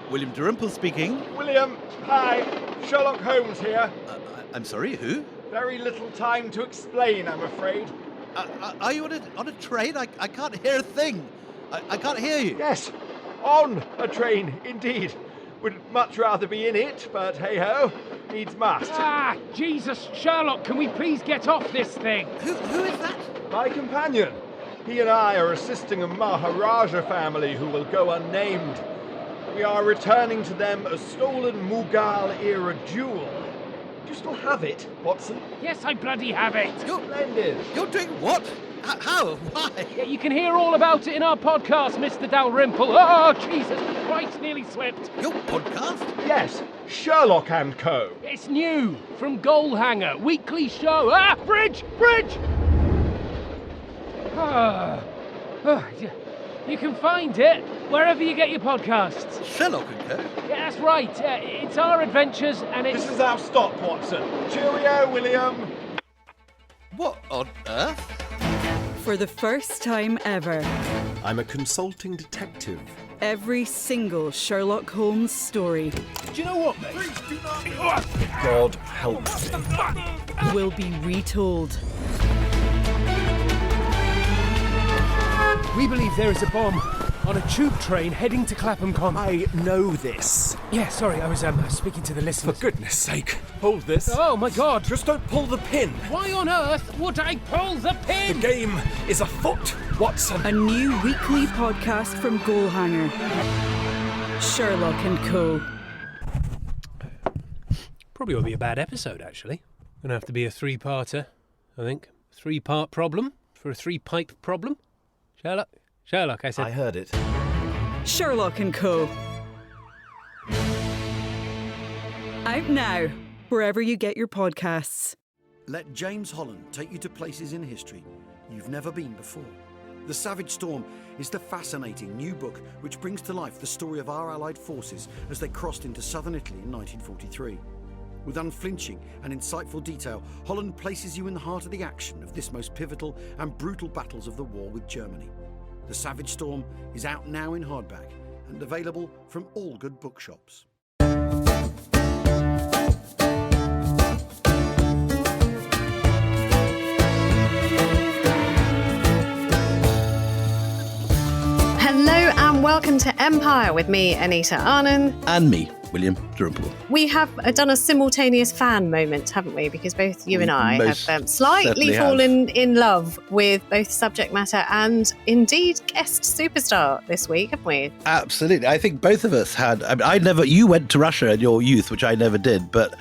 William Dalrymple speaking. William, hi. Sherlock Holmes here. I'm sorry, who? Very little time to explain, I'm afraid. Are you on a train? I can't hear a thing. I can't hear you. Yes, on a train, indeed. Would much rather be in it, but hey-ho, needs must. Jesus, Sherlock, can we please get off this thing? Who is that? My companion. He and I are assisting a Maharaja family who will go unnamed. We are returning to them a stolen Mughal-era jewel. Do you still have it, Watson? Yes, I bloody have it. Splendid. You're doing what? How? Why? Yeah, you can hear all about it in our podcast, Mr. Dalrymple. Oh, Jesus Christ, nearly slipped. Your podcast? Yes, Sherlock and Co. It's new, from Goalhanger, weekly show. Bridge! You can find it wherever you get your podcasts. Sherlock and Co? Yeah, that's right. It's our adventures and it's... This is our stop, Watson. Cheerio, William. What on earth? For the first time ever, I'm a consulting detective. every single Sherlock Holmes story Do you know what, mate? God help me. will be retold. We believe there is a bomb on a tube train heading to Clapham Common. I know this. Yeah, sorry, I was speaking to the For listeners. goodness sake, hold this. Oh my God! Just don't pull the pin. Why on earth would I pull the The pin? game is afoot, Watson. A new weekly podcast from Goalhanger. Sherlock and Co. Probably won't be a bad episode, actually. Gonna have to be a three-parter, I think. Three-part problem for a three-pipe problem. Sherlock, I said. I heard it. Sherlock and Co. Out now, wherever you get your podcasts. Let James Holland take you to places in history you've never been before. The Savage Storm is the fascinating new book which brings to life the story of our Allied forces as they crossed into southern Italy in 1943. With unflinching and insightful detail, Holland places you in the heart of the action of this most pivotal and brutal battles of the war with Germany. The Savage Storm is out now in hardback and available from all good bookshops. Hello and welcome to Empire with me, Anita Arnon. And me, William Dalrymple. We have done a simultaneous fan moment, haven't we? Because both you and I Most have slightly certainly have. fallen in love with both subject matter and indeed guest superstar this week, haven't we? Absolutely. I think both of us had. You went to Russia in your youth, which I never did, but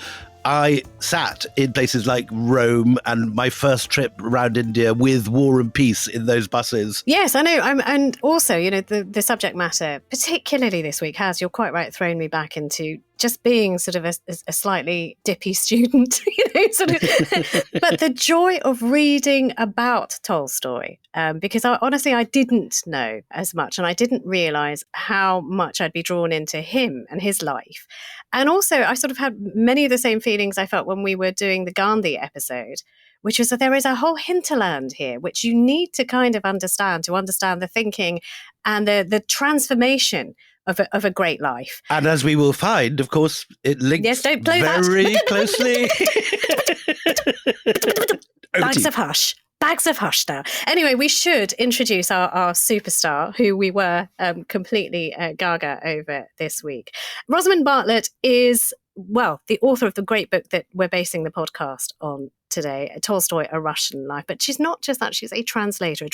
I sat in places like Rome and my first trip around India with War and Peace in those buses. Yes, I know. And also, you know, the subject matter, particularly this week, has, you're quite right, thrown me back into just being sort of a slightly dippy student, you know, sort of. But the joy of reading about Tolstoy, because honestly, I didn't know as much and I didn't realise how much I'd be drawn into him and his life. And also, I sort of had many of the same feelings I felt when we were doing the Gandhi episode, which is that there is a whole hinterland here, which you need to kind of understand to understand the thinking and the transformation of a great life. And as we will find, of course, it links Yes, don't blow very closely. Bags of hush now. Anyway, we should introduce our superstar, who we were completely gaga over this week. Rosamund Bartlett is, well, the author of the great book that we're basing the podcast on today, Tolstoy, A Russian Life. But she's not just that, she's a translator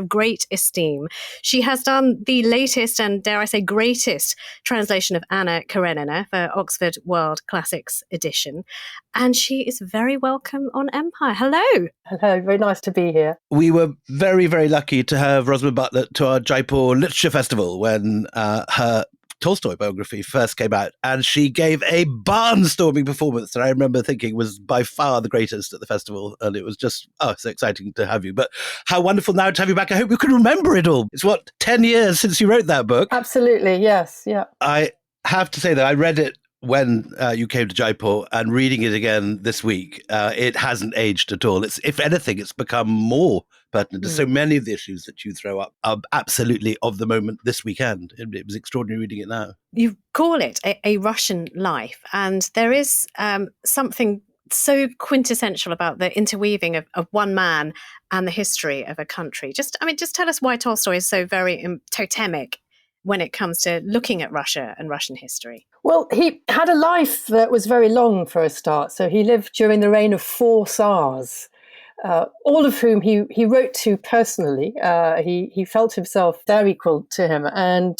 of great esteem. She has done the latest and, dare I say, greatest translation of Anna Karenina for Oxford World Classics edition. And she is very welcome on Empire. Hello. Hello, very nice to be here. We were very, very lucky to have Rosamund Bartlett to our Jaipur Literature Festival when her Tolstoy biography first came out, and she gave a barnstorming performance that I remember thinking was by far the greatest at the festival, and it was just, so exciting to have you. But how wonderful now to have you back. I hope you can remember it all. It's 10 years since you wrote that book? Absolutely, yes, yeah. I have to say that I read it when you came to Jaipur, and reading it again this week, it hasn't aged at all. If anything, it's become more pertinent to so many of the issues that you throw up are absolutely of the moment this weekend. It was extraordinary reading it now. You call it a Russian life, and there is something so quintessential about the interweaving of one man and the history of a country. Just tell us why Tolstoy is so very totemic when it comes to looking at Russia and Russian history. Well, he had a life that was very long for a start. So he lived during the reign of 4 Tsars, all of whom he wrote to personally. He felt himself their equal to him. And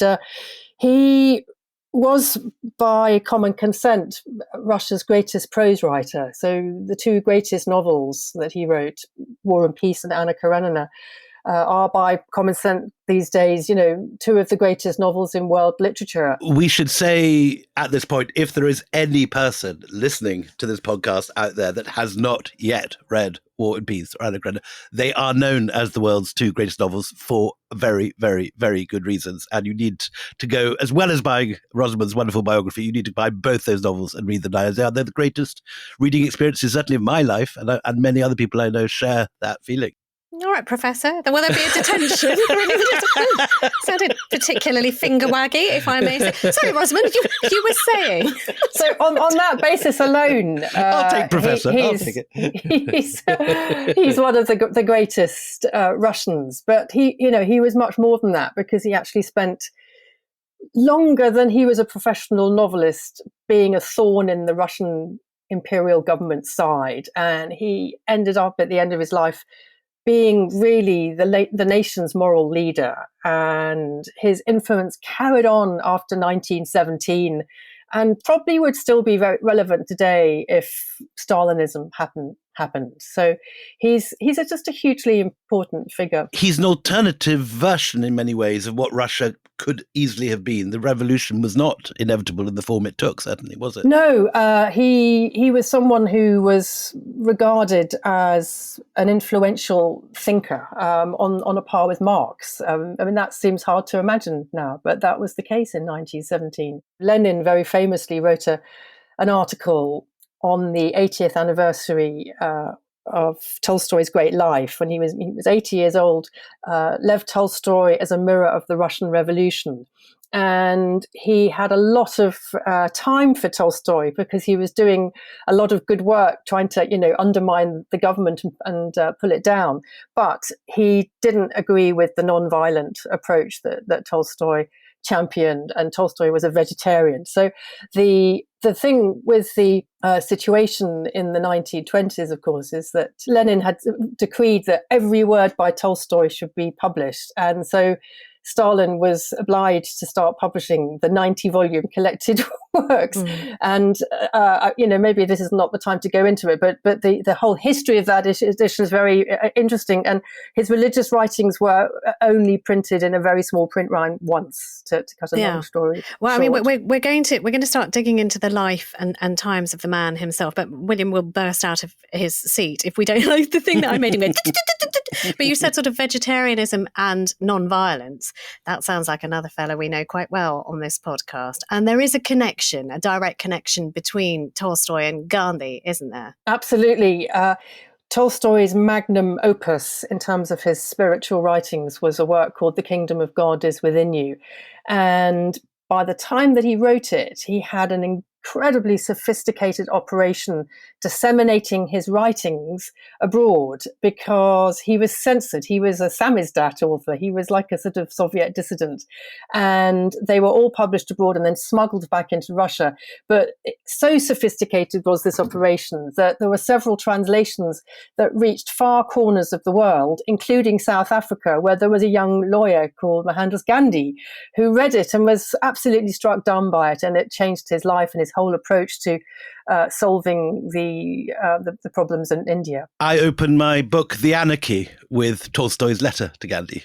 he was, by common consent, Russia's greatest prose writer. So the 2 greatest novels that he wrote, War and Peace and Anna Karenina, are, by common sense these days, 2 of the greatest novels in world literature. We should say at this point, if there is any person listening to this podcast out there that has not yet read War and Peace or Anna Karenina, they are known as the world's 2 greatest novels for very, very, very good reasons. And you need to go, as well as buying Rosamund's wonderful biography, you need to buy both those novels and read them now. They're the greatest reading experiences, certainly of my life, and many other people I know share that feeling. All right, Professor. Then will there be a detention? Sounded particularly finger-waggy, if I may say. Sorry, Rosamund, you were saying. So on that basis alone... I'll take Professor. I'll take it. He's one of the greatest Russians. But he was much more than that, because he actually spent longer than he was a professional novelist being a thorn in the Russian imperial government's side. And he ended up at the end of his life being really the nation's moral leader, and his influence carried on after 1917 and probably would still be very relevant today if Stalinism hadn't happened. So he's just a hugely important figure. He's an alternative version in many ways of what Russia could easily have been. The revolution was not inevitable in the form it took, certainly, was it? No, he was someone who was regarded as an influential thinker, on a par with Marx. That seems hard to imagine now, but that was the case in 1917. Lenin very famously wrote an article on the 80th anniversary of Tolstoy's great life, when he was 80 years old, Lev Tolstoy as a mirror of the Russian Revolution. And he had a lot of time for Tolstoy, because he was doing a lot of good work trying to, undermine the government and pull it down. But he didn't agree with the non-violent approach that Tolstoy championed, and Tolstoy was a vegetarian. So the thing with the situation in the 1920s, of course, is that Lenin had decreed that every word by Tolstoy should be published. And so Stalin was obliged to start publishing the 90-volume collected works. And, maybe this is not the time to go into it, but the whole history of that edition is very interesting. And his religious writings were only printed in a very small print run once, to cut a long story Well, short. we're going to start digging into the life and times of the man himself, but William will burst out of his seat if we don't like the thing that I made him go. But you said sort of vegetarianism and non-violence. That sounds like another fellow we know quite well on this podcast. And there is a direct connection between Tolstoy and Gandhi, isn't there? Absolutely. Tolstoy's magnum opus in terms of his spiritual writings was a work called The Kingdom of God is Within You. And by the time that he wrote it, he had an incredibly sophisticated operation disseminating his writings abroad, because he was censored. He was a samizdat author. He was like a sort of Soviet dissident. And they were all published abroad and then smuggled back into Russia. But so sophisticated was this operation that there were several translations that reached far corners of the world, including South Africa, where there was a young lawyer called Mohandas Gandhi who read it and was absolutely struck dumb by it. And it changed his life and his whole approach to solving the problems in India. I opened my book, The Anarchy, with Tolstoy's letter to Gandhi,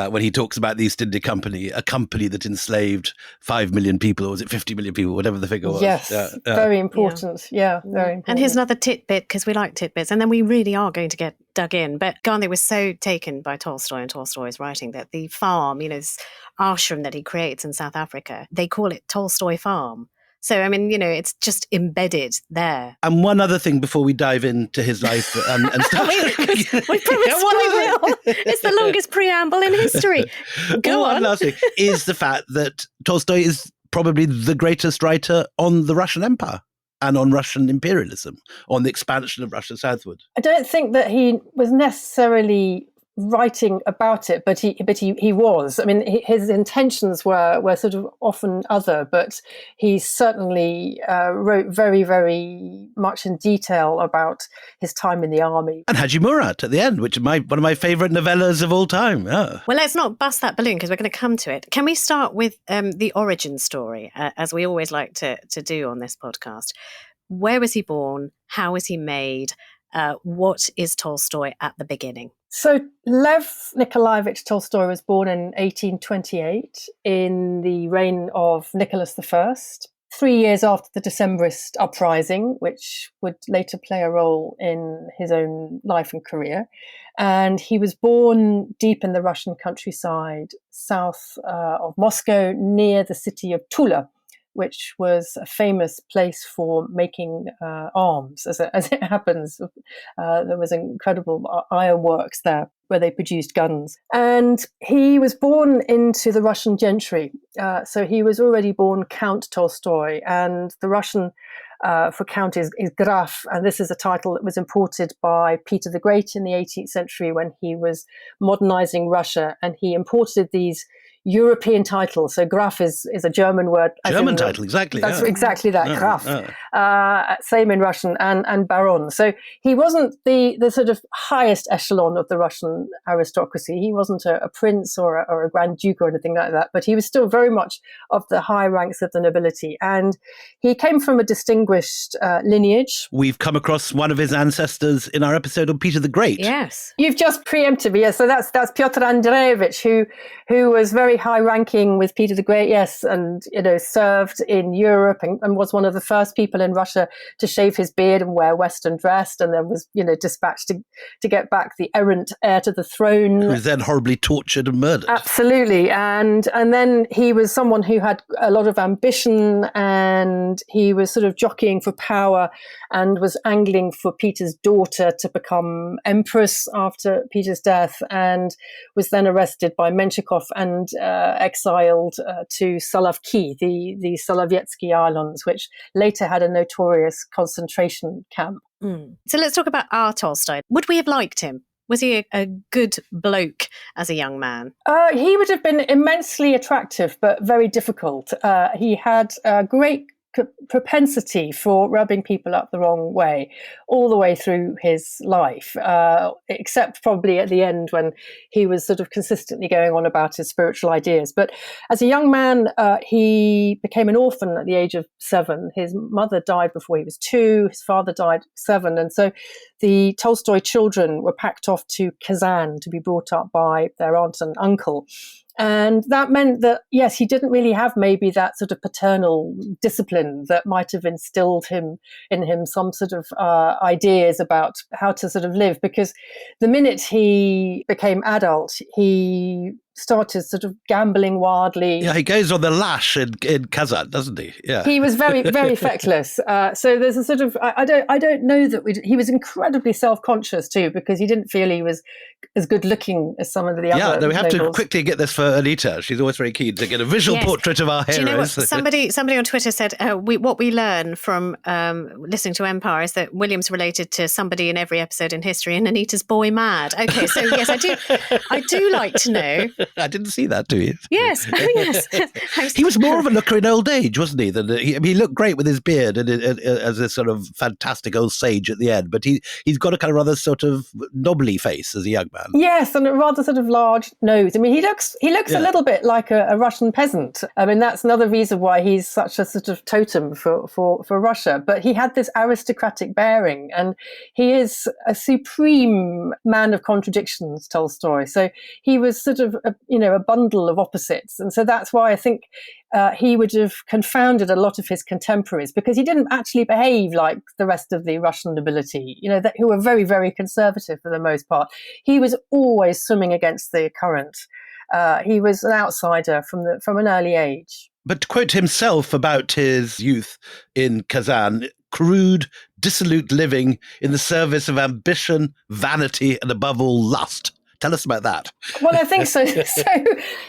when he talks about the East India Company, a company that enslaved 5 million people, or was it 50 million people, whatever the figure was. Yes, very important. Yeah, very important. And here's another tidbit, because we like tidbits, and then we really are going to get dug in. But Gandhi was so taken by Tolstoy and Tolstoy's writing that the farm, this ashram that he creates in South Africa, they call it Tolstoy Farm. So, I mean, it's just embedded there. And one other thing before we dive into his life and stuff. We promised we will. It's the longest preamble in history. Go on. One last thing is the fact that Tolstoy is probably the greatest writer on the Russian Empire and on Russian imperialism, on the expansion of Russia southward. I don't think that he was necessarily writing about it, but he was. I mean, his intentions were sort of often other, but he certainly wrote very, very much in detail about his time in the army. And Haji Murat at the end, which is one of my favourite novellas of all time. Yeah. Well, let's not bust that balloon because we're going to come to it. Can we start with the origin story, as we always like to do on this podcast? Where was he born? How was he made? What is Tolstoy at the beginning? So Lev Nikolaevich Tolstoy was born in 1828 in the reign of Nicholas I, 3 years after the Decembrist uprising, which would later play a role in his own life and career. And he was born deep in the Russian countryside, south of Moscow, near the city of Tula, which was a famous place for making arms. As it happens, there was incredible ironworks there where they produced guns. And he was born into the Russian gentry. So he was already born Count Tolstoy, and the Russian for count is Graf, and this is a title that was imported by Peter the Great in the 18th century when he was modernizing Russia, and he imported these European titles. So Graf is a German word. German title, exactly. That's exactly that, Graf. Same in Russian, and Baron. So he wasn't the sort of highest echelon of the Russian aristocracy. He wasn't a prince or a grand duke or anything like that, but he was still very much of the high ranks of the nobility. And he came from a distinguished lineage. We've come across one of his ancestors in our episode on Peter the Great. Yes. You've just preempted me. Yes, so that's Pyotr Andreevich, who was very high ranking with Peter the Great, yes, and served in Europe and was one of the first people in Russia to shave his beard and wear Western dress, and then was dispatched to get back the errant heir to the throne. Who was then horribly tortured and murdered. Absolutely, and then he was someone who had a lot of ambition, and he was sort of jockeying for power and was angling for Peter's daughter to become empress after Peter's death, and was then arrested by Menshikov and exiled to Solovki, the Solovetsky Islands, which later had a notorious concentration camp. So let's talk about our Tolstoy. Would we have liked him? Was he a good bloke as a young man? He would have been immensely attractive, but very difficult. He had a great propensity for rubbing people up the wrong way all the way through his life, except probably at the end when he was sort of consistently going on about his spiritual ideas. But as a young man, he became an orphan at the age of 7. His mother died before he was 2. His father died 7. And so the Tolstoy children were packed off to Kazan to be brought up by their aunt and uncle. And that meant that, yes, he didn't really have maybe that sort of paternal discipline that might have instilled in him some sort of ideas about how to sort of live. Because the minute he became adult, he started sort of gambling wildly. Yeah, he goes on the lash in Kazan, doesn't he? Yeah, he was very, very feckless. So there's a sort of I don't know that he was incredibly self-conscious too, because he didn't feel he was as good looking as some of the other. Yeah, no, we have nobles. to quickly get this for Anita. She's always very keen to get a visual portrait of our heroes. Do you know what? Somebody on Twitter said what we learn from listening to Empire is that William's related to somebody in every episode in history, and Anita's boy mad. Okay, so yes, I do like to know. I didn't see that, do you? Yes, yes. He was more of a looker in old age, wasn't he? He looked great with his beard and as a sort of fantastic old sage at the end, but he's got a kind of rather sort of knobbly face as a young man. Yes, and a rather sort of large nose. I mean, he looks a little bit like a Russian peasant. I mean, that's another reason why he's such a sort of totem for Russia. But he had this aristocratic bearing, and he is a supreme man of contradictions, Tolstoy. So he was sort of a bundle of opposites. And so that's why I think he would have confounded a lot of his contemporaries, because he didn't actually behave like the rest of the Russian nobility, who were very, very conservative for the most part. He was always swimming against the current. He was an outsider from an early age. But to quote himself about his youth in Kazan, crude, dissolute living in the service of ambition, vanity, and above all, lust. Tell us about that. Well, I think so. So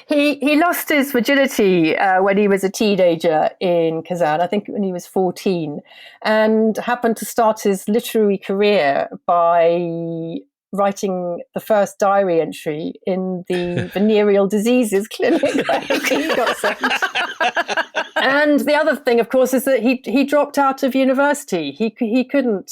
he lost his virginity when he was a teenager in Kazan, I think when he was 14, and happened to start his literary career by writing the first diary entry in the venereal diseases clinic where he got sent. And the other thing, of course, is that he dropped out of university. He couldn't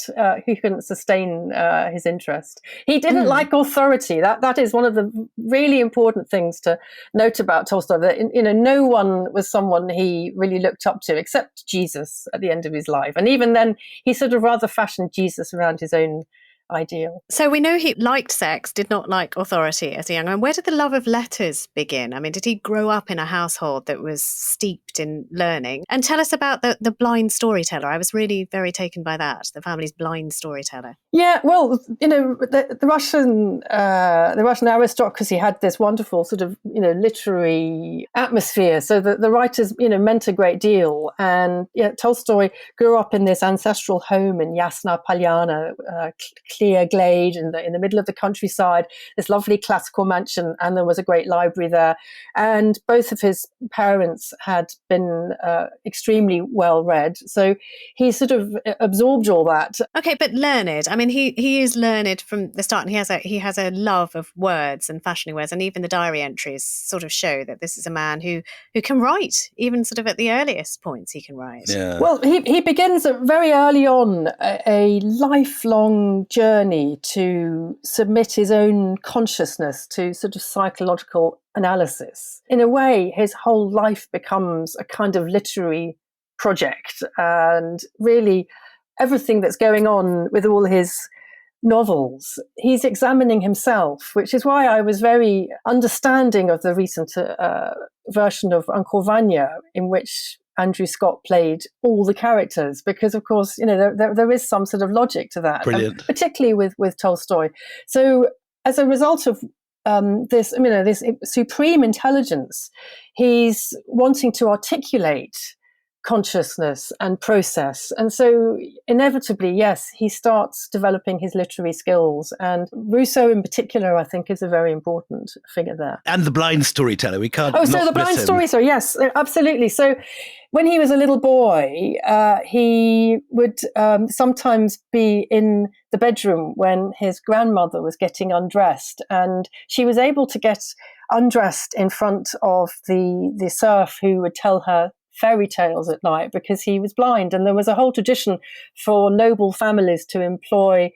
sustain his interest. He didn't like authority. That is one of the really important things to note about Tolstoy. That no one was someone he really looked up to except Jesus at the end of his life. And even then, he sort of rather fashioned Jesus around his own ideal. So we know he liked sex, did not like authority as a young man. Where did the love of letters begin? I mean, did he grow up in a household that was steeped in learning? And tell us about the blind storyteller. I was really very taken by that, the family's blind storyteller. Yeah, well, the Russian aristocracy had this wonderful sort of literary atmosphere. So the writers meant a great deal. And Tolstoy grew up in this ancestral home in Yasna Polyana, clear glade in the middle of the countryside, this lovely classical mansion, and there was a great library there. And both of his parents had been extremely well read, so he sort of absorbed all that. Okay, but learned. I mean, he is learned from the start, and he has a love of words and fashioning words, and even the diary entries sort of show that this is a man who can write, even sort of at the earliest points he can write. Yeah. Well, he begins very early on a lifelong journey to submit his own consciousness to sort of psychological analysis. In a way, his whole life becomes a kind of literary project, and really everything that's going on with all his novels, he's examining himself, which is why I was very understanding of the recent version of Uncle Vanya, in which Andrew Scott played all the characters, because of course, there is some sort of logic to that. Brilliant. Particularly with Tolstoy. So as a result of this supreme intelligence, he's wanting to articulate consciousness and process. And so inevitably, yes, he starts developing his literary skills. And Rousseau in particular, I think, is a very important figure there. And the blind storyteller. We can't. Oh, so the blind storyteller, yes, absolutely. So when he was a little boy, he would sometimes be in the bedroom when his grandmother was getting undressed, and she was able to get undressed in front of the serf who would tell her fairy tales at night because he was blind. And there was a whole tradition for noble families to employ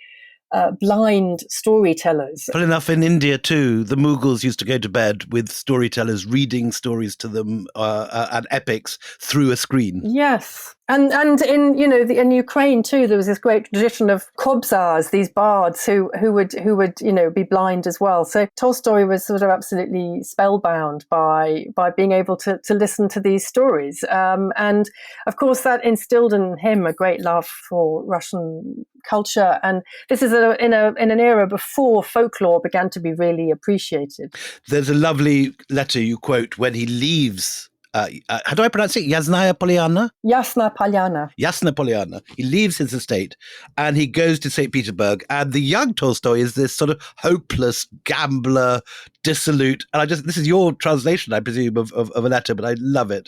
blind storytellers. Full enough, in India too, the Mughals used to go to bed with storytellers reading stories to them and epics through a screen. Yes. And in in Ukraine too, there was this great tradition of kobzars, these bards who would be blind as well. So Tolstoy was sort of absolutely spellbound by being able to listen to these stories, and of course that instilled in him a great love for Russian culture. And this is in an era before folklore began to be really appreciated. There's a lovely letter you quote when he leaves. How do I pronounce it? Yasnaya Polyana? Yasna Polyana. Yasna Polyana. He leaves his estate and he goes to St. Petersburg. And the young Tolstoy is this sort of hopeless gambler, dissolute. And this is your translation, I presume, of a letter, but I love it.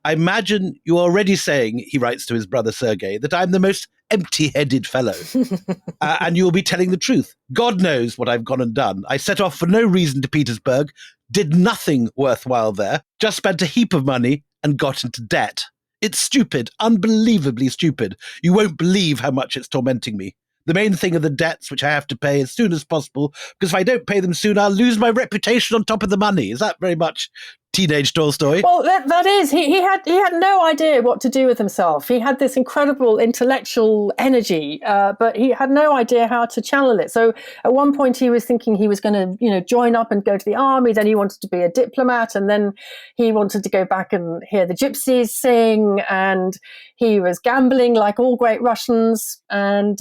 I imagine you're already saying, he writes to his brother Sergei, that I'm the most empty-headed fellow. And you'll be telling the truth. God knows what I've gone and done. I set off for no reason to Petersburg, did nothing worthwhile there, just spent a heap of money and got into debt. It's stupid, unbelievably stupid. You won't believe how much it's tormenting me. The main thing are the debts, which I have to pay as soon as possible, because if I don't pay them soon, I'll lose my reputation on top of the money. Is that very much teenage Tolstoy? Well, that is. He had no idea what to do with himself. He had this incredible intellectual energy, but he had no idea how to channel it. So at one point he was thinking he was going to, join up and go to the army. Then he wanted to be a diplomat, and then he wanted to go back and hear the gypsies sing. And he was gambling like all great Russians. And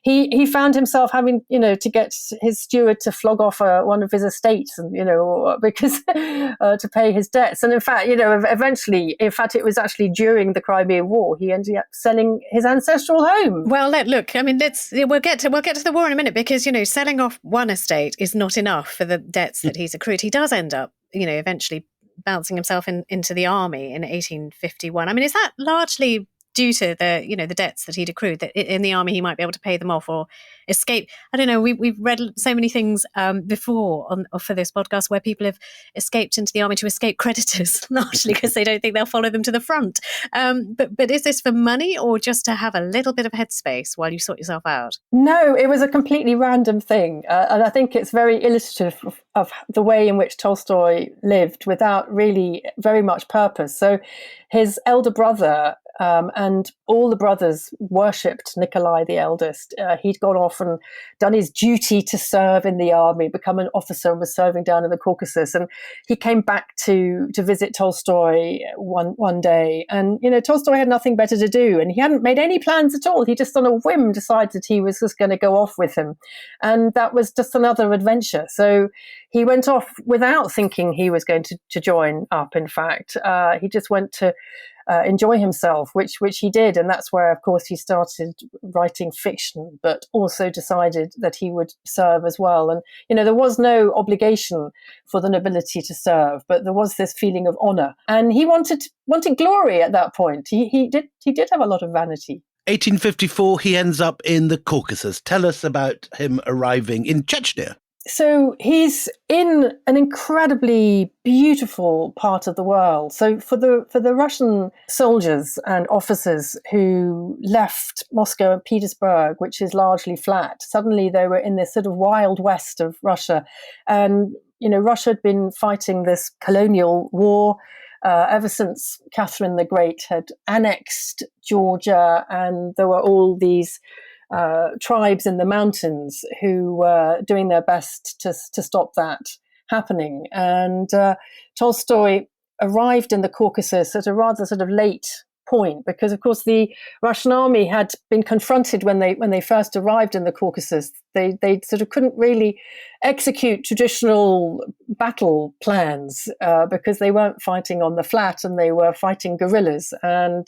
he found himself having, to get his steward to flog off one of his estates, and because to pay pay his debts. And in fact, eventually, it was actually during the Crimean War, he ended up selling his ancestral home. Well, look, I mean, we'll get to the war in a minute, because, selling off one estate is not enough for the debts that he's accrued. He does end up, eventually bouncing himself into the army in 1851. I mean, is that largely due to the debts that he'd accrued, that in the army he might be able to pay them off or escape? I don't know. We've read so many things before for this podcast where people have escaped into the army to escape creditors, largely because they don't think they'll follow them to the front. But is this for money or just to have a little bit of headspace while you sort yourself out? No, it was a completely random thing. And I think it's very illustrative of the way in which Tolstoy lived without really very much purpose. So his elder brother and all the brothers worshipped Nikolai, the eldest. He'd gone off and done his duty to serve in the army, become an officer, and was serving down in the Caucasus. And he came back to visit Tolstoy one day. And, Tolstoy had nothing better to do. And he hadn't made any plans at all. He just on a whim decided he was just going to go off with him. And that was just another adventure. So he went off without thinking he was going to join up, in fact. He just went to enjoy himself, which he did. And that's where, of course, he started writing fiction, but also decided that he would serve as well. And, there was no obligation for the nobility to serve, but there was this feeling of honor. And he wanted glory at that point. He did have a lot of vanity. 1854, he ends up in the Caucasus. Tell us about him arriving in Chechnya. So he's in an incredibly beautiful part of the world. So for the Russian soldiers and officers who left Moscow and Petersburg, which is largely flat, suddenly they were in this sort of wild west of Russia. And, Russia had been fighting this colonial war ever since Catherine the Great had annexed Georgia, and there were all these tribes in the mountains who were doing their best to stop that happening. And Tolstoy arrived in the Caucasus at a rather sort of late point, because of course the Russian army had been confronted when they first arrived in the Caucasus. They sort of couldn't really execute traditional battle plans because they weren't fighting on the flat and they were fighting guerrillas. And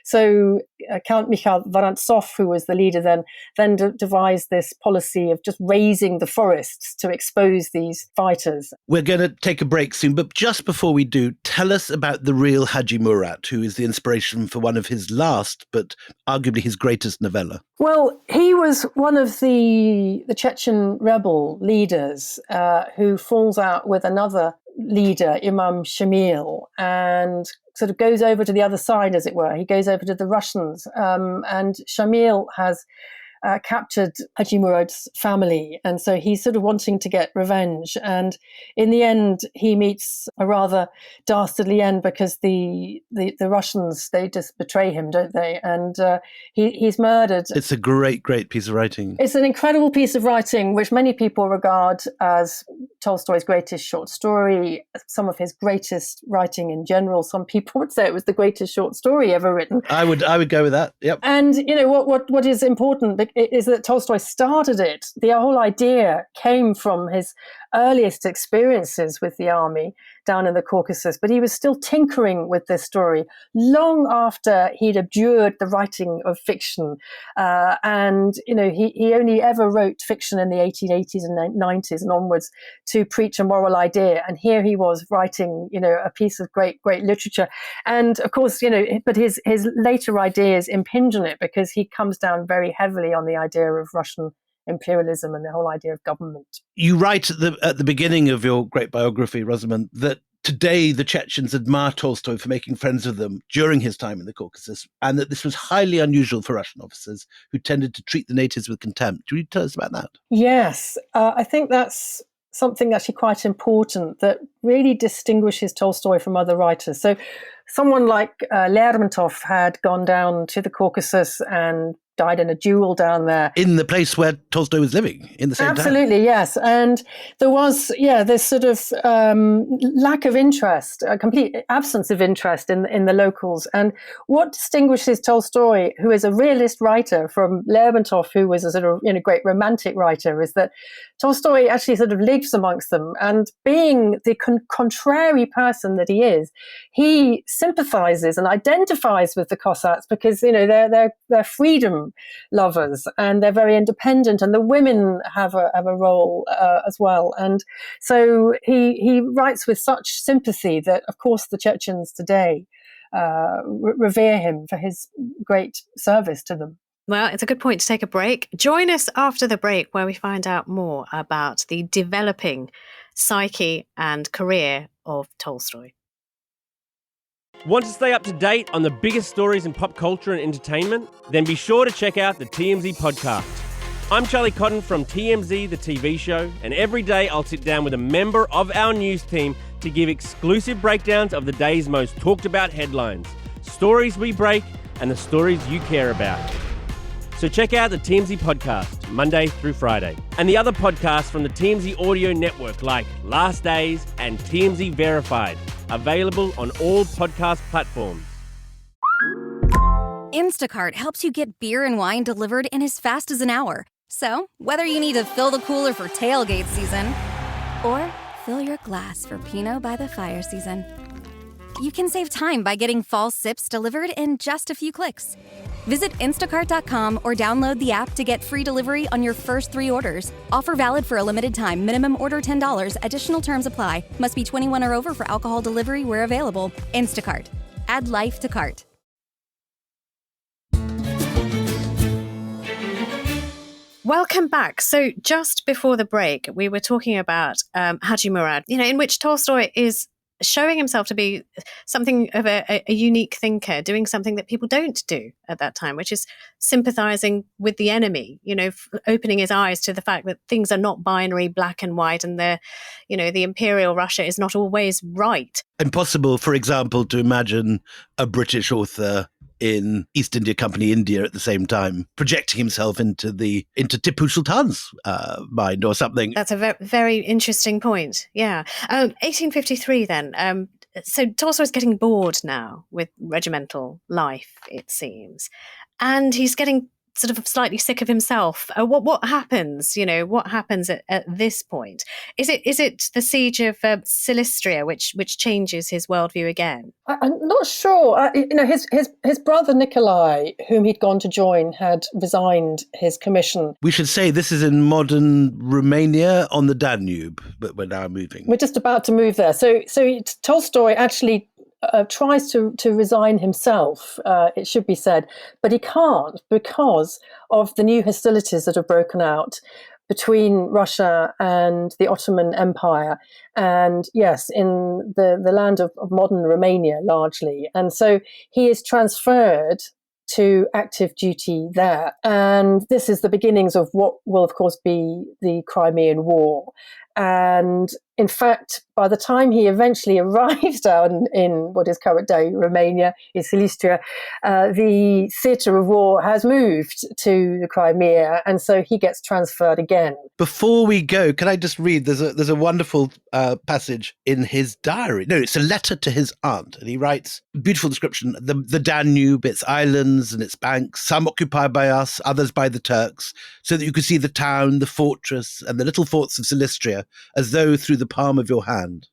so Count Mikhail Vorontsov, who was the leader then devised this policy of just razing the forests to expose these fighters. We're going to take a break soon, but just before we do, tell us about the real Haji Murat, who is the inspiration for one of his last, but arguably his greatest novella. Well, he was one of the Chechen rebel leaders who falls out with another leader, Imam Shamil, and sort of goes over to the other side, as it were. He goes over to the Russians, and Shamil has captured Haji Murat's family, and so he's sort of wanting to get revenge. And in the end, he meets a rather dastardly end, because the Russians, they just betray him, don't they? And he's murdered. It's a great piece of writing. It's an incredible piece of writing, which many people regard as Tolstoy's greatest short story, some of his greatest writing in general. Some people would say it was the greatest short story ever written. I would go with that. Yep. And what is important is that Tolstoy started it. The whole idea came from his earliest experiences with the army down in the Caucasus, but he was still tinkering with this story long after he'd abjured the writing of fiction. And he only ever wrote fiction in the 1880s and 90s and onwards to preach a moral idea. And here he was writing, a piece of great literature. And of course, but his later ideas impinge on it, because he comes down very heavily on the idea of Russian imperialism and the whole idea of government. You write at the beginning of your great biography, Rosamund, that today the Chechens admire Tolstoy for making friends with them during his time in the Caucasus, and that this was highly unusual for Russian officers who tended to treat the natives with contempt. Do you tell us about that? Yes, I think that's something actually quite important that really distinguishes Tolstoy from other writers. So someone like Lermontov had gone down to the Caucasus and died in a duel down there. In the place where Tolstoy was living, in the same Absolutely, town. yes. And there was, this sort of lack of interest, a complete absence of interest in the locals. And what distinguishes Tolstoy, who is a realist writer, from Lermontov, who was a sort of great romantic writer, is that Tolstoy actually sort of lives amongst them. And being the contrary person that he is, he sympathizes and identifies with the Cossacks because, they're freedom lovers and they're very independent, and the women have a role as well. And so he writes with such sympathy that, of course, the Chechens today revere him for his great service to them. Well, it's a good point to take a break. Join us after the break, where we find out more about the developing psyche and career of Tolstoy. Want to stay up to date on the biggest stories in pop culture and entertainment? Then be sure to check out the TMZ podcast. I'm Charlie Cotton from TMZ, the TV show, and every day I'll sit down with a member of our news team to give exclusive breakdowns of the day's most talked about headlines, stories we break, and the stories you care about. So check out the TMZ podcast, Monday through Friday, and the other podcasts from the TMZ audio network like Last Days and TMZ Verified, available on all podcast platforms. Instacart helps you get beer and wine delivered in as fast as an hour. So, whether you need to fill the cooler for tailgate season or fill your glass for Pinot by the fire season, you can save time by getting fall sips delivered in just a few clicks. Visit instacart.com or download the app to get free delivery on your first 3 orders. Offer valid for a limited time. Minimum order $10. Additional terms apply. Must be 21 or over for alcohol delivery where available. Instacart. Add life to cart. Welcome back. So just before the break, we were talking about Haji Murat, in which Tolstoy is showing himself to be something of a unique thinker, doing something that people don't do at that time, which is sympathizing with the enemy, opening his eyes to the fact that things are not binary, black and white, and the imperial Russia is not always right. Impossible, for example, to imagine a British author in East India Company India at the same time, projecting himself into Tipu Sultan's mind or something. That's a very interesting point. Yeah. 1853 then. So Tolstoy's getting bored now with regimental life, it seems. And he's getting sort of slightly sick of himself. What happens? What happens at this point? Is it the siege of Silistria which changes his worldview again? I'm not sure. His brother Nikolai, whom he'd gone to join, had resigned his commission. We should say this is in modern Romania on the Danube, but we're now moving. We're just about to move there. So Tolstoy actually tries to resign himself, it should be said, but he can't because of the new hostilities that have broken out between Russia and the Ottoman Empire, and yes, in the land of modern Romania largely. And so he is transferred to active duty there. And this is the beginnings of what will, of course, be the Crimean War. And in fact, by the time he eventually arrives down in what is current day Romania, in Silistria, the theatre of war has moved to the Crimea, and so he gets transferred again. Before we go, can I just read? There's a wonderful passage in his diary. No, it's a letter to his aunt, and he writes, beautiful description, the Danube, its islands and its banks, some occupied by us, others by the Turks, so that you could see the town, the fortress, and the little forts of Silistria, as though through the palm of your hand.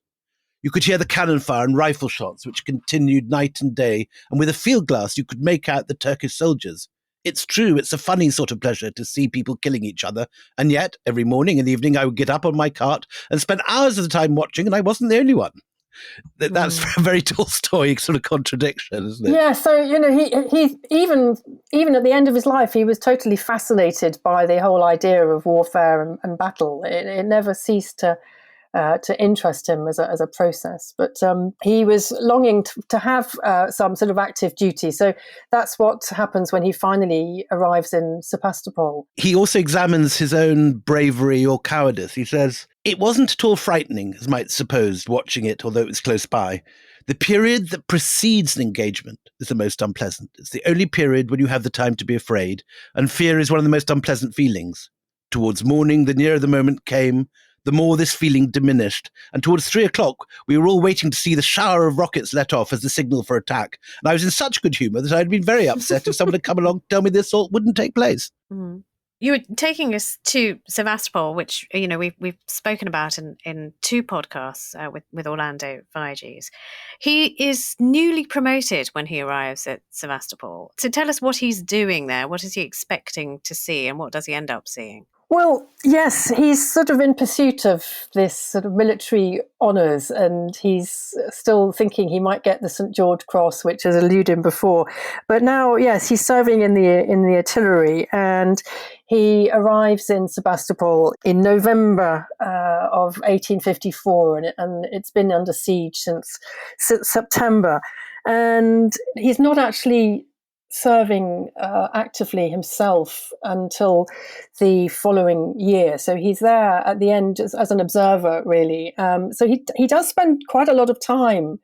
You could hear the cannon fire and rifle shots, which continued night and day, and with a field glass you could make out the Turkish soldiers. It's true, it's a funny sort of pleasure to see people killing each other, and yet every morning and evening I would get up on my cart and spend hours of the time watching, and I wasn't the only one. That's a very Tolstoy sort of contradiction, isn't it? Yeah, so, he even at the end of his life, he was totally fascinated by the whole idea of warfare and battle. It never ceased to interest him as a process. But he was longing to have some sort of active duty. So that's what happens when he finally arrives in Sebastopol. He also examines his own bravery or cowardice. He says, "It wasn't at all frightening, as might suppose, watching it, although it was close by. The period that precedes an engagement is the most unpleasant. It's the only period when you have the time to be afraid, and fear is one of the most unpleasant feelings. Towards morning, the nearer the moment came, the more this feeling diminished, and towards 3 o'clock, we were all waiting to see the shower of rockets let off as the signal for attack. And I was in such good humour that I'd been very upset if someone had come along to tell me the assault wouldn't take place. Mm. You were taking us to Sevastopol, which we've spoken about in 2 podcasts with Orlando Viges. He is newly promoted when he arrives at Sevastopol. So tell us what he's doing there. What is he expecting to see, and what does he end up seeing? Well, yes, he's sort of in pursuit of this sort of military honours, and he's still thinking he might get the St. George Cross, which has eluded him before. But now, yes, he's serving in the artillery, and he arrives in Sebastopol in November of 1854, and it's been under siege since September. And he's not actually serving actively himself until the following year. So he's there at the end as an observer, really. So he does spend quite a lot of time,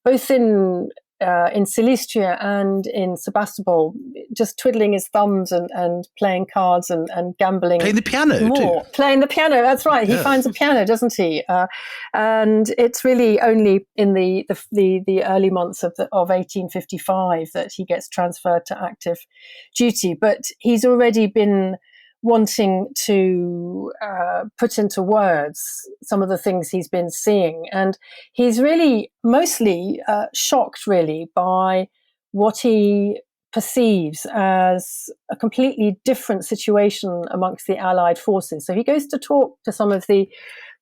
both in Silistria and in Sebastopol, just twiddling his thumbs and playing cards and gambling. Playing the piano, more. too. Playing the piano, that's right. He finds a piano, doesn't he? And it's really only in the early months of 1855 that he gets transferred to active duty. But he's already been wanting to put into words some of the things he's been seeing. And he's really mostly shocked, really, by what he perceives as a completely different situation amongst the Allied forces. So he goes to talk to some of the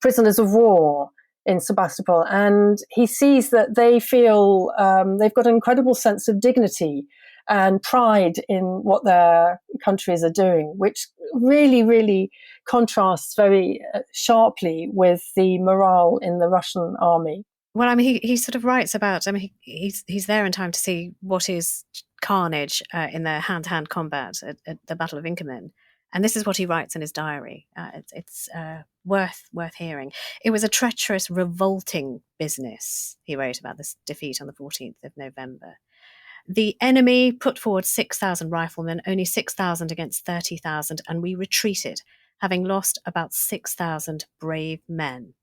prisoners of war in Sebastopol, and he sees that they feel they've got an incredible sense of dignity and pride in what their countries are doing, which really, really contrasts very sharply with the morale in the Russian army. Well, I mean, he sort of writes about, he's there in time to see what is carnage in the hand-to-hand combat at the Battle of Inkerman. And this is what he writes in his diary. It's worth hearing. It was a treacherous, revolting business, he wrote about this defeat on the 14th of November. The enemy put forward 6,000 riflemen, only 6,000 against 30,000, and we retreated, having lost about 6,000 brave men.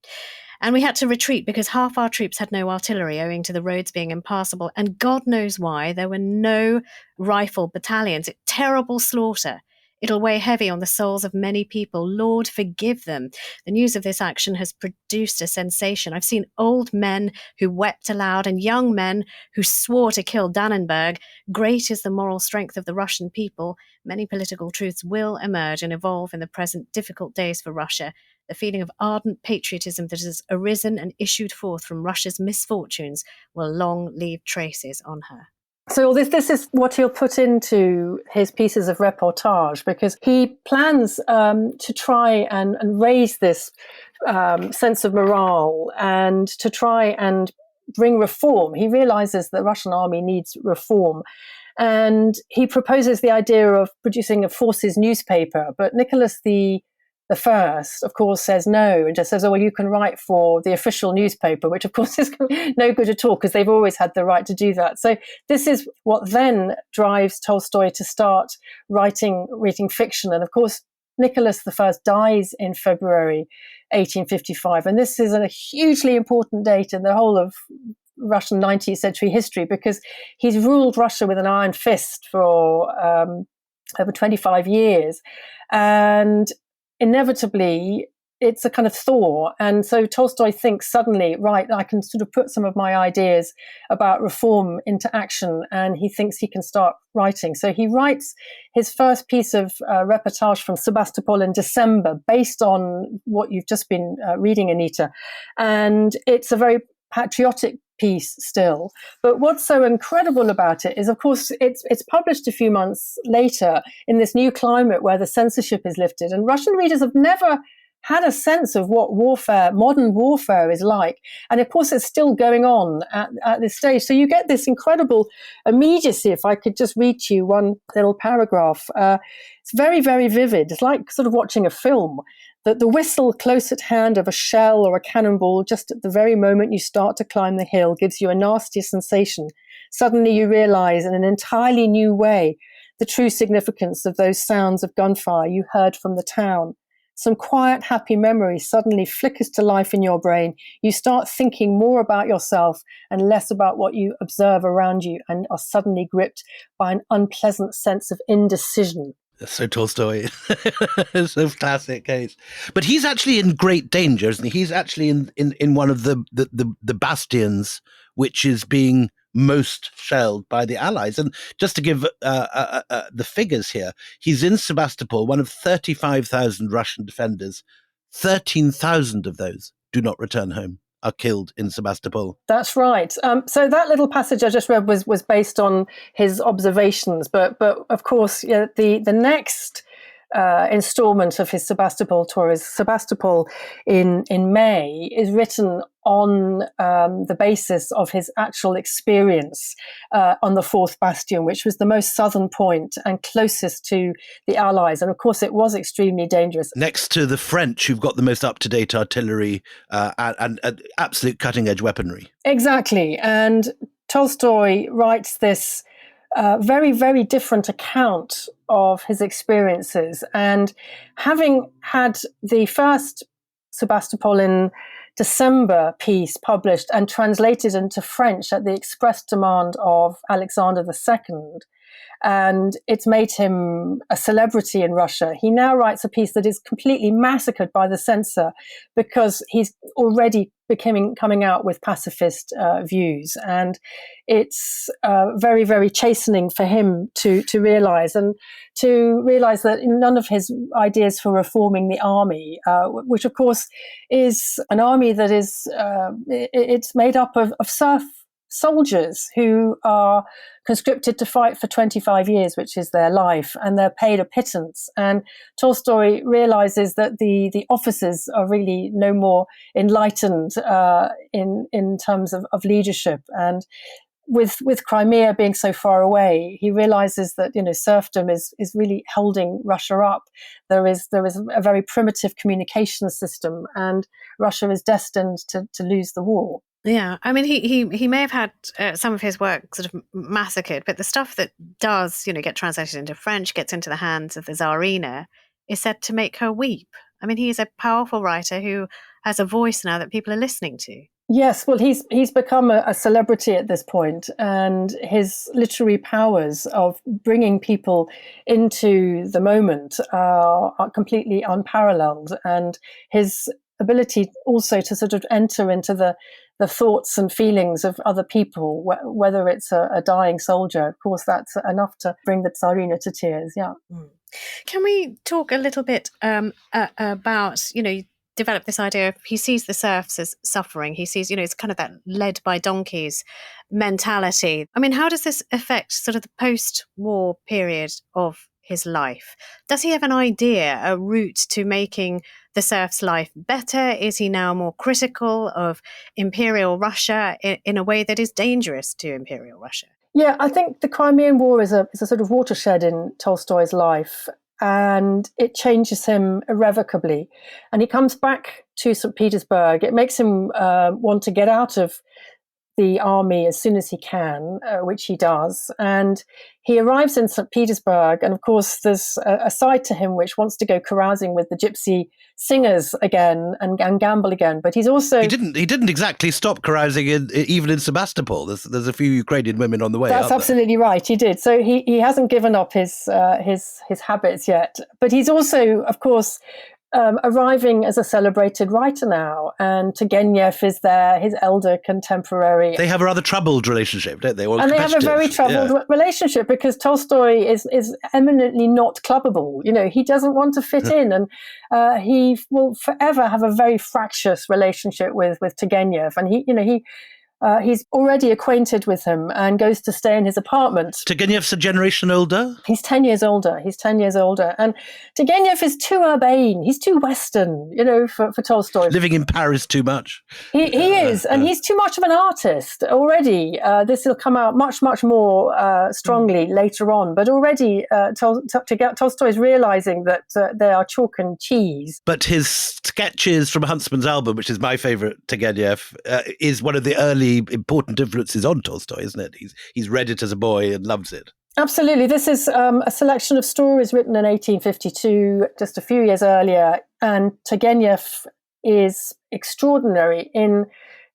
And we had to retreat because half our troops had no artillery owing to the roads being impassable, and God knows why there were no rifle battalions. Terrible slaughter. It'll weigh heavy on the souls of many people. Lord, forgive them. The news of this action has produced a sensation. I've seen old men who wept aloud and young men who swore to kill Dannenberg. Great is the moral strength of the Russian people. Many political truths will emerge and evolve in the present difficult days for Russia. The feeling of ardent patriotism that has arisen and issued forth from Russia's misfortunes will long leave traces on her. So this is what he'll put into his pieces of reportage, because he plans to try and raise this sense of morale and to try and bring reform. He realizes the Russian army needs reform. And he proposes the idea of producing a forces newspaper. But Nicholas the First, of course, says no and just says, oh, well, you can write for the official newspaper, which, of course, is no good at all because they've always had the right to do that. So this is what then drives Tolstoy to start writing fiction. And, of course, Nicholas I dies in February 1855. And this is a hugely important date in the whole of Russian 19th century history because he's ruled Russia with an iron fist for over 25 years. And inevitably, it's a kind of thaw. And so Tolstoy thinks suddenly, right, I can sort of put some of my ideas about reform into action, and he thinks he can start writing. So he writes his first piece of reportage from Sebastopol in December, based on what you've just been reading, Anita. And it's a very patriotic piece still. But what's so incredible about it is, of course, it's published a few months later in this new climate where the censorship is lifted. And Russian readers have never had a sense of what modern warfare is like. And of course, it's still going on at this stage. So you get this incredible immediacy. If I could just read to you one little paragraph. It's very, very vivid. It's like sort of watching a film. that the whistle close at hand of a shell or a cannonball just at the very moment you start to climb the hill gives you a nasty sensation. Suddenly you realize in an entirely new way the true significance of those sounds of gunfire you heard from the town. Some quiet, happy memory suddenly flickers to life in your brain. You start thinking more about yourself and less about what you observe around you, and are suddenly gripped by an unpleasant sense of indecision. That's so Tolstoy. It's a classic case. But he's actually in great danger, isn't he? He's actually in one of the bastions which is being most shelled by the Allies. And just to give the figures here, he's in Sebastopol, one of 35,000 Russian defenders. 13,000 of those do not return home, are killed in Sebastopol. That's right. So that little passage I just read was based on his observations, but of course, the next installment of his Sebastopol tour is Sebastopol in May, is written on the basis of his actual experience on the fourth bastion, which was the most southern point and closest to the Allies. And of course, it was extremely dangerous. Next to the French, who've got the most up-to-date artillery and absolute cutting-edge weaponry. Exactly. And Tolstoy writes this very, very different account of his experiences. And having had the first Sebastopol in December piece published and translated into French at the express demand of Alexander II, and it's made him a celebrity in Russia, he now writes a piece that is completely massacred by the censor because he's already coming out with pacifist views. And it's very, very chastening for him to realize that none of his ideas for reforming the army, which of course is an army that is it's made up of serf soldiers who are conscripted to fight for 25 years, which is their life, and they're paid a pittance. And Tolstoy realizes that the officers are really no more enlightened in terms of leadership. And with Crimea being so far away, he realizes that serfdom is really holding Russia up. There is a very primitive communication system, and Russia is destined to lose the war. Yeah, I mean, he may have had some of his work sort of massacred, but the stuff that does, get translated into French, gets into the hands of the Tsarina, is said to make her weep. I mean, he is a powerful writer who has a voice now that people are listening to. Yes, well, he's become a celebrity at this point, and his literary powers of bringing people into the moment are completely unparalleled, and his ability also to sort of enter into the thoughts and feelings of other people, whether it's a dying soldier. Of course, that's enough to bring the Tsarina to tears, yeah. Can we talk a little bit about, develop this idea of, he sees the serfs as suffering. He sees, it's kind of that led by donkeys mentality. I mean, how does this affect sort of the post-war period of his life? Does he have an idea, a route to making the serf's life better? Is he now more critical of imperial Russia in a way that is dangerous to imperial Russia? Yeah, I think the Crimean War is a sort of watershed in Tolstoy's life, and it changes him irrevocably. And he comes back to St. Petersburg. It makes him want to get out of the army as soon as he can, which he does. And he arrives in St. Petersburg, and of course there's a side to him which wants to go carousing with the gypsy singers again and gamble again. But he's also... He didn't exactly stop carousing even in Sebastopol. There's a few Ukrainian women on the way. That's absolutely right, he did. So he hasn't given up his habits yet. But he's also, of course, arriving as a celebrated writer now, and Turgenev is there, his elder contemporary. They have a rather troubled relationship, don't they? And they have a very troubled relationship because Tolstoy is eminently not clubbable. He doesn't want to fit in, and he will forever have a very fractious relationship with Turgenev. And he He's already acquainted with him and goes to stay in his apartment. Turgenev's a generation older? He's 10 years older. And Turgenev is too urbane. He's too Western, for Tolstoy. Living in Paris too much. He is, and he's too much of an artist already. This will come out much, much more strongly later on. But already Tolstoy is realizing that they are chalk and cheese. But his sketches from Huntsman's album, which is my favorite Turgenev, is one of the early important influences on Tolstoy, isn't it? He's read it as a boy and loves it. Absolutely. This is a selection of stories written in 1852, just a few years earlier. And Turgenev is extraordinary in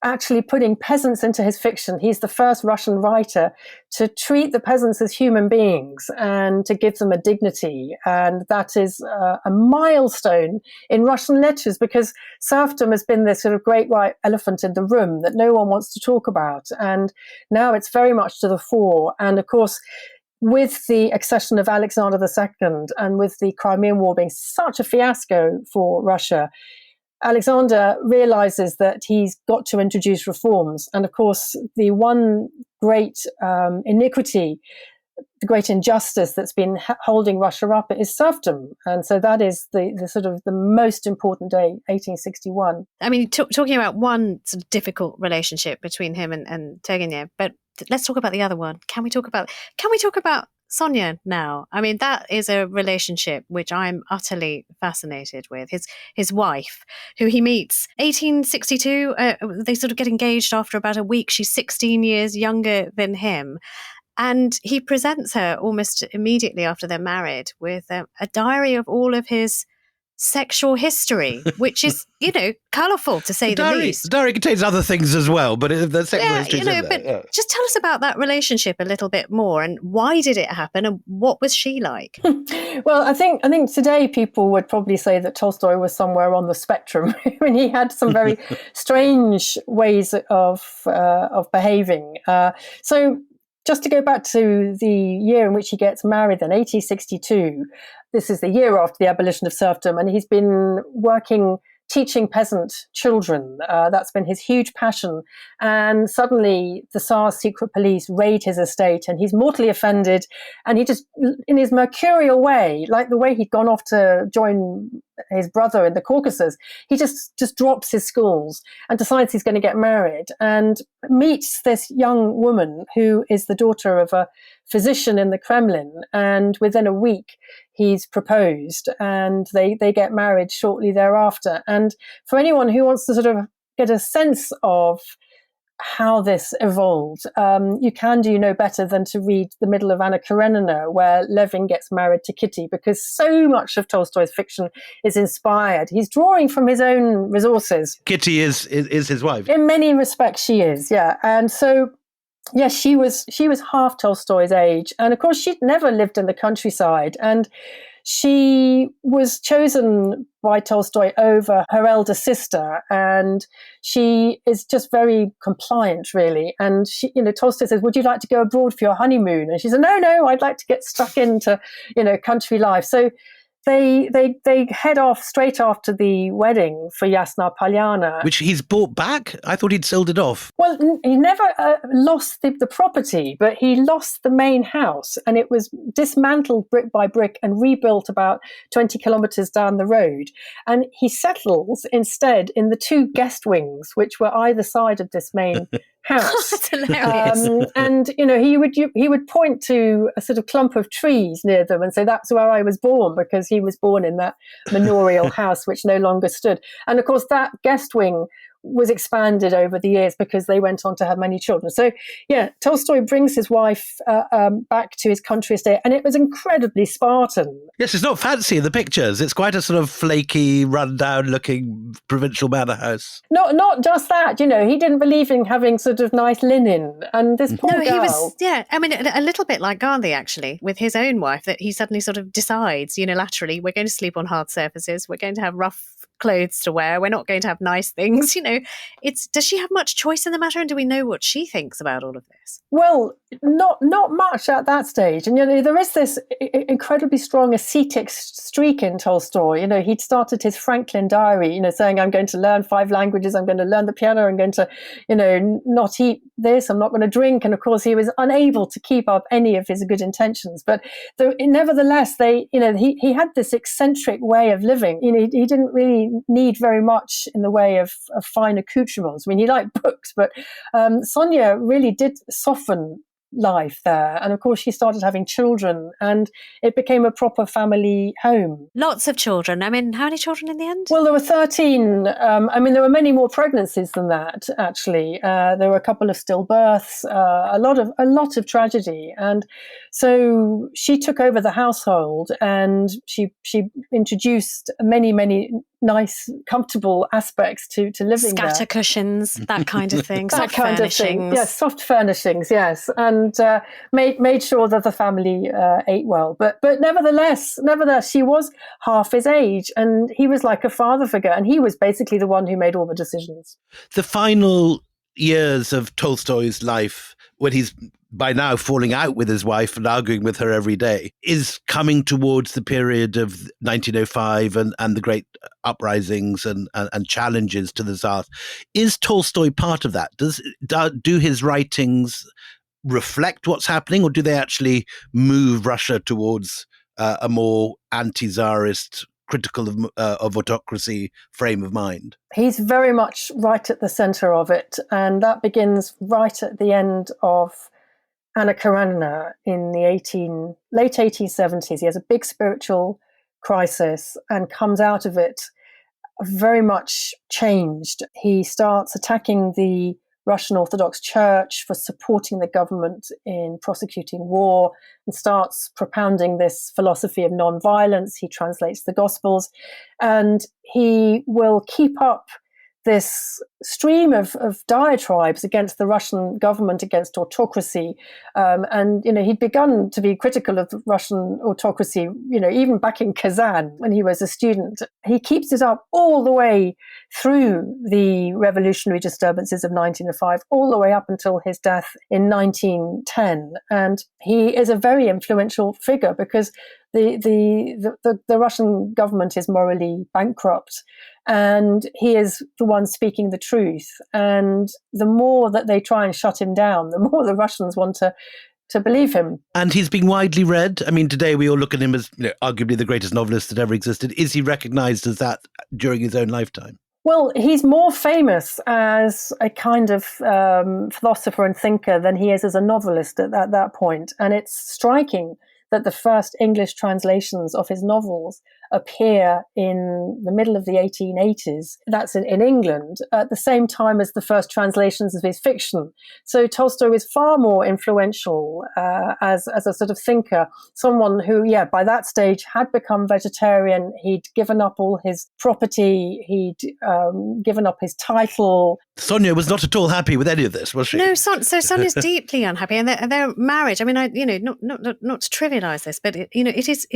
actually putting peasants into his fiction. He's the first Russian writer to treat the peasants as human beings and to give them a dignity. And that is a milestone in Russian letters, because serfdom has been this sort of great white elephant in the room that no one wants to talk about. And now it's very much to the fore. And of course, with the accession of Alexander II and with the Crimean War being such a fiasco for Russia, Alexander realizes that he's got to introduce reforms. And of course, the one great iniquity, the great injustice that's been holding Russia up is serfdom. And so that is the sort of the most important day, 1861. I mean, talking about one sort of difficult relationship between him and Turgenev, but let's talk about the other one. Can we talk about Sonya now? I mean, that is a relationship which I'm utterly fascinated with. His wife, who he meets 1862, they sort of get engaged after about a week. She's 16 years younger than him. And he presents her almost immediately after they're married with a diary of all of his sexual history, which is, colourful to say the least. The diary contains other things as well, but the sexual history is in there. But just tell us about that relationship a little bit more, and why did it happen, and what was she like? Well, I think today people would probably say that Tolstoy was somewhere on the spectrum. I mean, he had some very strange ways of behaving. So just to go back to the year in which he gets married, then 1862, this is the year after the abolition of serfdom, and he's been working teaching peasant children. That's been his huge passion. And suddenly the Tsar's secret police raid his estate, and he's mortally offended. And he just, in his mercurial way, like the way he'd gone off to join his brother in the Caucasus, he just drops his schools and decides he's going to get married, and meets this young woman who is the daughter of a physician in the Kremlin. And within a week, he's proposed, and they get married shortly thereafter. And for anyone who wants to sort of get a sense of how this evolved, you can do no better than to read the middle of Anna Karenina, where Levin gets married to Kitty, because so much of Tolstoy's fiction is inspired. He's drawing from his own resources. Kitty is his wife. In many respects, she is, yeah. And so, yes, she was half Tolstoy's age. And of course, she'd never lived in the countryside. And she was chosen by Tolstoy over her elder sister, and she is just very compliant, really. And she, Tolstoy says, "Would you like to go abroad for your honeymoon?" And she said, "No, I'd like to get stuck into, country life." So they head off straight after the wedding for Yasna Polyana. Which he's bought back? I thought he'd sold it off. Well, he never lost the property, but he lost the main house, and it was dismantled brick by brick and rebuilt about 20 kilometres down the road. And he settles instead in the two guest wings, which were either side of this main house. That's hilarious. And he would point to a sort of clump of trees near them and say, "That's where I was born," because he was born in that manorial house which no longer stood. And of course, that guest wing was expanded over the years because they went on to have many children. So, yeah, Tolstoy brings his wife back to his country estate, and it was incredibly Spartan. Yes, it's not fancy in the pictures. It's quite a sort of flaky, run-down-looking provincial manor house. Not just that, he didn't believe in having sort of nice linen. And this poor girl... he was, I mean, a little bit like Gandhi, actually, with his own wife, that he suddenly sort of decides unilaterally, we're going to sleep on hard surfaces, we're going to have rough clothes to wear. We're not going to have nice things. Does she have much choice in the matter? And do we know what she thinks about all of this? Well, not much at that stage. And, there is this incredibly strong ascetic streak in Tolstoy. He'd started his Franklin diary, saying, I'm going to learn 5 languages, I'm going to learn the piano, I'm going to, not eat this, I'm not going to drink. And of course, he was unable to keep up any of his good intentions. But nevertheless, he had this eccentric way of living. He didn't really need very much in the way of fine accoutrements. I mean, he liked books, but Sonya really did soften life there. And of course, she started having children and it became a proper family home. Lots of children. I mean, how many children in the end? Well, there were 13. There were many more pregnancies than that, actually. There were a couple of stillbirths, a lot of tragedy. And so she took over the household and she introduced many, many nice, comfortable aspects to living there. Scatter cushions, that kind of thing. That kind of thing. Yes, soft furnishings, yes. And made sure that the family ate well. But nevertheless, she was half his age and he was like a father figure and he was basically the one who made all the decisions. The final years of Tolstoy's life, when he's by now falling out with his wife and arguing with her every day, is coming towards the period of 1905 and the great uprisings and challenges to the Tsar. Is Tolstoy part of that? Do his writings reflect what's happening, or do they actually move Russia towards a more anti-Tsarist, critical of autocracy frame of mind? He's very much right at the centre of it, and that begins right at the end of Anna Karenina in the late 1870s. He has a big spiritual crisis and comes out of it very much changed. He starts attacking the Russian Orthodox Church for supporting the government in prosecuting war and starts propounding this philosophy of non-violence. He translates the Gospels and he will keep up this stream of diatribes against the Russian government, against autocracy. He'd begun to be critical of the Russian autocracy, even back in Kazan when he was a student. He keeps it up all the way through the revolutionary disturbances of 1905, all the way up until his death in 1910. And he is a very influential figure because the Russian government is morally bankrupt. And he is the one speaking the truth. And the more that they try and shut him down, the more the Russians want to believe him. And he's being widely read. I mean, today we all look at him as arguably the greatest novelist that ever existed. Is he recognized as that during his own lifetime? Well, he's more famous as a kind of philosopher and thinker than he is as a novelist at that point. And it's striking that the first English translations of his novels appear in the middle of the 1880s. That's in England, at the same time as the first translations of his fiction. So Tolstoy was far more influential as a sort of thinker, someone who, by that stage had become vegetarian. He'd given up all his property. He'd given up his title. Sonya was not at all happy with any of this, was she? No, so Sonya's deeply unhappy, and their marriage. I mean, not to trivialize this, but it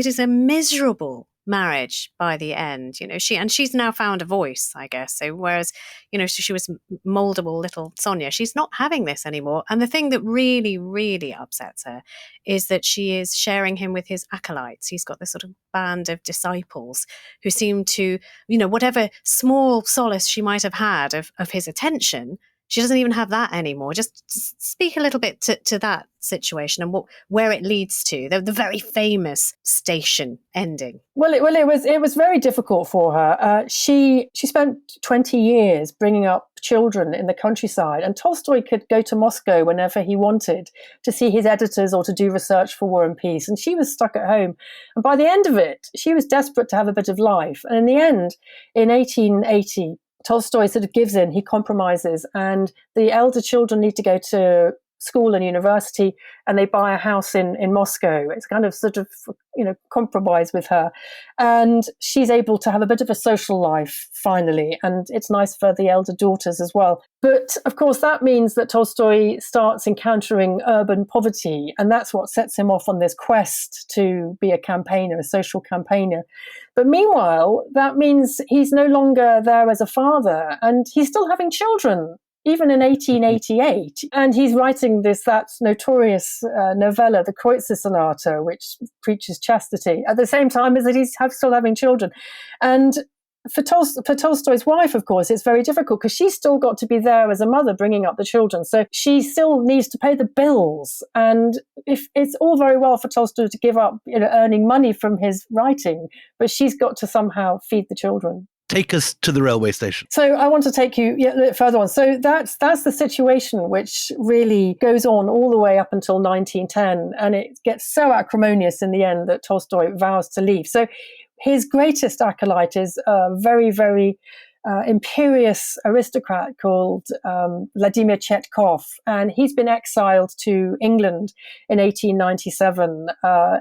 is a miserable marriage by the end. She's now found a voice, I guess. So whereas so she was moldable little Sonya, she's not having this anymore. And the thing that really, really upsets her is that she is sharing him with his acolytes. He's got this sort of band of disciples who seem to, whatever small solace she might have had of his attention, she doesn't even have that anymore. Just speak a little bit to that situation and where it leads to, the very famous station ending. Well, it was very difficult for her. She spent 20 years bringing up children in the countryside, and Tolstoy could go to Moscow whenever he wanted to see his editors or to do research for War and Peace, and she was stuck at home. And by the end of it, she was desperate to have a bit of life. And in the end, in 1880, Tolstoy sort of gives in, he compromises, and the elder children need to go to school and university, and they buy a house in Moscow. It's kind of sort of, compromise with her. And she's able to have a bit of a social life finally. And it's nice for the elder daughters as well. But of course, that means that Tolstoy starts encountering urban poverty. And that's what sets him off on this quest to be a campaigner, a social campaigner. But meanwhile, that means he's no longer there as a father, and he's still having children, even in 1888. And he's writing that notorious novella, the Kreutzer Sonata, which preaches chastity, at the same time as that he's still having children. And for Tolstoy's wife, of course, it's very difficult because she's still got to be there as a mother bringing up the children. So she still needs to pay the bills. And if it's all very well for Tolstoy to give up earning money from his writing, but she's got to somehow feed the children. Take us to the railway station. So I want to take you further on. So that's the situation which really goes on all the way up until 1910. And it gets so acrimonious in the end that Tolstoy vows to leave. So his greatest acolyte is a very, very imperious aristocrat called Vladimir Chetkov, and he's been exiled to England in 1897.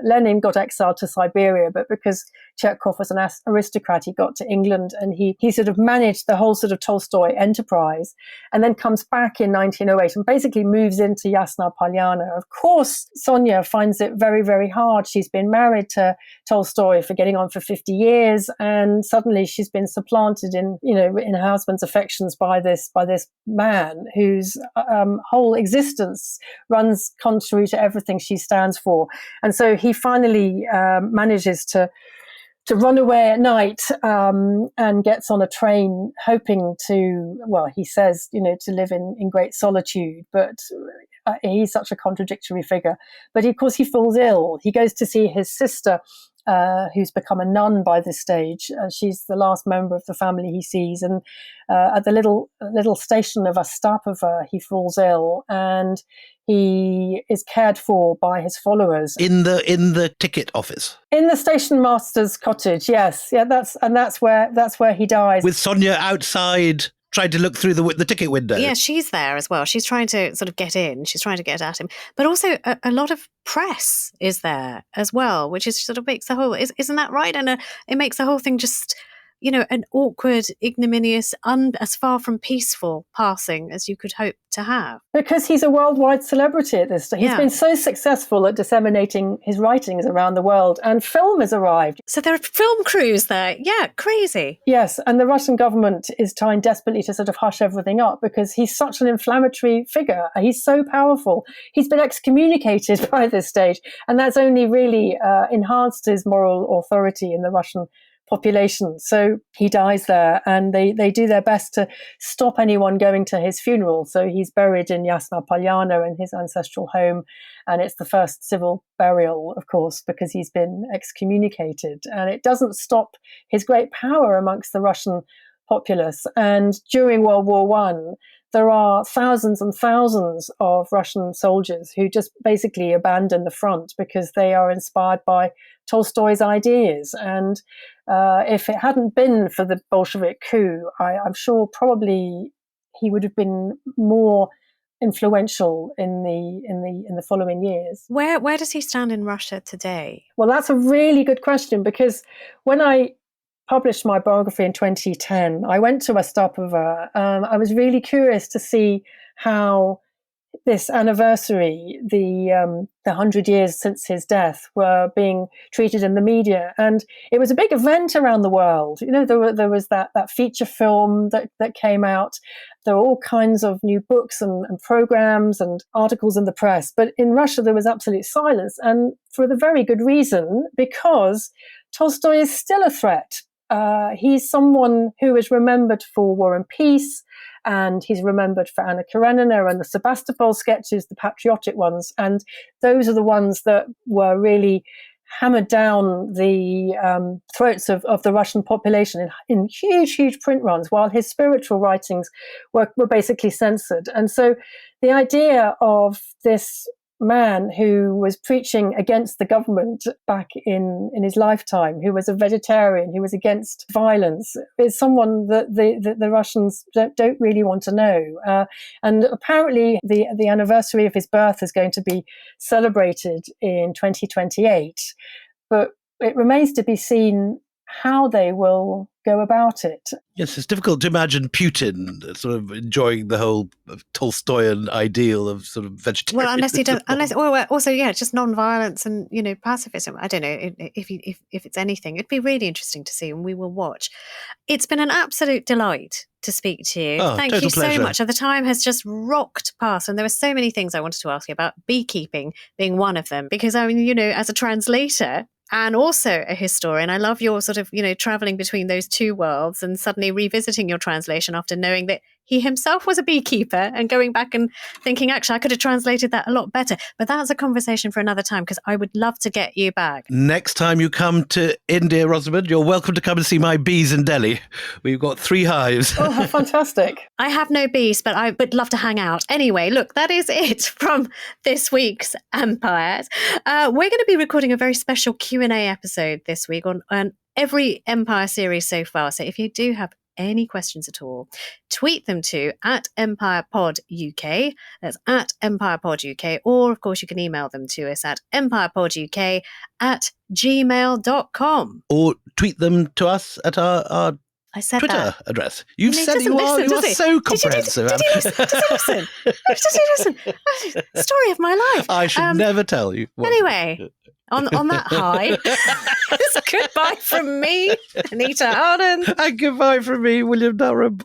Lenin got exiled to Siberia, but because Chetkov was an aristocrat, he got to England, and he sort of managed the whole sort of Tolstoy enterprise, and then comes back in 1908 and basically moves into Yasna Polyana. Of course, Sonya finds it very, very hard. She's been married to Tolstoy for getting on for 50 years, and suddenly she's been supplanted in her husband's affections by this man whose whole existence runs contrary to everything she stands for. And so he finally manages to run away at night and gets on a train, hoping to, he says, to live in great solitude. But he's such a contradictory figure. But of course, he falls ill. He goes to see his sister, who's become a nun by this stage. She's the last member of the family he sees. And at the little station of Ostapova, he falls ill, and he is cared for by his followers in the ticket office, in the station master's cottage. Yes, yeah, that's where he dies, with Sonya outside trying to look through the ticket window. Yeah, she's there as well. She's trying to sort of get in. She's trying to get at him. But also a lot of press is there as well, which is sort of makes the whole, isn't that right? And it makes the whole thing just, an awkward, ignominious, as far from peaceful passing as you could hope to have. Because he's a worldwide celebrity at this stage. He's been so successful at disseminating his writings around the world, and film has arrived. So there are film crews there. Yeah, crazy. Yes, and the Russian government is trying desperately to sort of hush everything up because he's such an inflammatory figure. He's so powerful. He's been excommunicated by this stage, and that's only really enhanced his moral authority in the Russian population. So he dies there, and they do their best to stop anyone going to his funeral. So he's buried in Yasna Polyana in his ancestral home, and it's the first civil burial, of course, because he's been excommunicated. And it doesn't stop his great power amongst the Russian populace. And during World War I, there are thousands and thousands of Russian soldiers who just basically abandon the front because they are inspired by Tolstoy's ideas. And if it hadn't been for the Bolshevik coup, I'm sure probably he would have been more influential in the following years. Where does he stand in Russia today? Well, that's a really good question, because when I published my biography in 2010, I went to Ostapova. I was really curious to see how this anniversary, the 100 years since his death, were being treated in the media. And it was a big event around the world. There was that feature film that came out. There were all kinds of new books and programs and articles in the press. But in Russia, there was absolute silence. And for the very good reason, because Tolstoy is still a threat. He's someone who is remembered for War and Peace, and he's remembered for Anna Karenina and the Sebastopol sketches, the patriotic ones. And those are the ones that were really hammered down the throats of the Russian population in huge, huge print runs, while his spiritual writings were basically censored. And so the idea of this man who was preaching against the government back in his lifetime, who was a vegetarian, who was against violence, is someone that the Russians don't really want to know. And apparently the anniversary of his birth is going to be celebrated in 2028. But it remains to be seen how they will go about it. Yes, it's difficult to imagine Putin sort of enjoying the whole Tolstoyan ideal of sort of vegetarianism. Well, unless he does, also, just non-violence and, pacifism. I don't know if it's anything. It'd be really interesting to see, and we will watch. It's been an absolute delight to speak to you. Thank you so much. The time has just rocked past, and there were so many things I wanted to ask you about, beekeeping being one of them, because, as a translator and also a historian, I love your sort of, traveling between those two worlds and suddenly revisiting your translation after knowing that he himself was a beekeeper and going back and thinking, actually, I could have translated that a lot better. But that's a conversation for another time, because I would love to get you back. Next time you come to India, Rosamund, you're welcome to come and see my bees in Delhi. We've got 3 hives. Oh, how fantastic. I have no bees, but I would love to hang out. Anyway, look, that is it from this week's Empires. We're going to be recording a very special Q&A episode this week on every Empire series so far. So if you do have any questions at all, tweet them to @EmpirePodUK. That's @EmpirePodUK. Or, of course, you can email them to us at empirepoduk@gmail.com. Or tweet them to us at our I said Twitter that. address. You've said you are so comprehensive. Did you listen? Story of my life. I should never tell you. Anyway, on that high, it's goodbye from me, Anita Arden. And goodbye from me, William Durham.